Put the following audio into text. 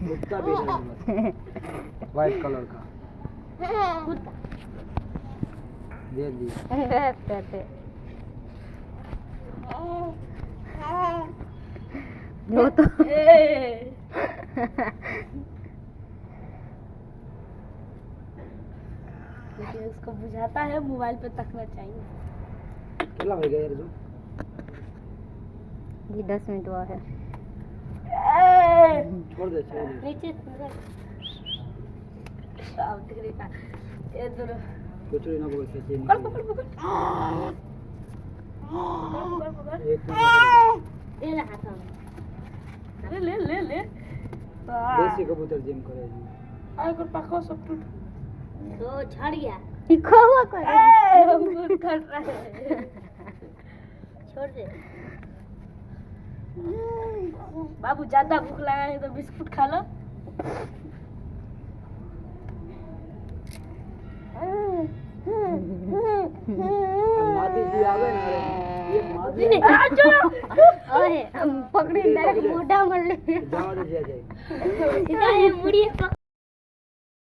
कुत्ता भी है व्हाइट कलर का दे दी जो तो लेकिन उसको बुझाता है मोबाइल पे तकना चाहिए। कितना हो गया यार जो ये 10 मिनट हुआ है। छोड़ दे नीचे अब दिख रहा ये दोनों कुछ ना बोल के चीन पकड़ पकड़ पकड़ एक ये ले हाथ में ले ले ले ले देसी कबूतर जिम करे जी आए कर पको सब टूट तो झड़ गया लिखा हुआ कर अंगूर कर रहा है छोड़ दे बाबू ज्यादा भूख लगा है तो बिस्कुट खा लो मादी जी आवे ना ये मादी ओए हम पकड़े डायरेक्ट मोटा मर ले जाओ दे जाए इधर ये मुड़ी पकड़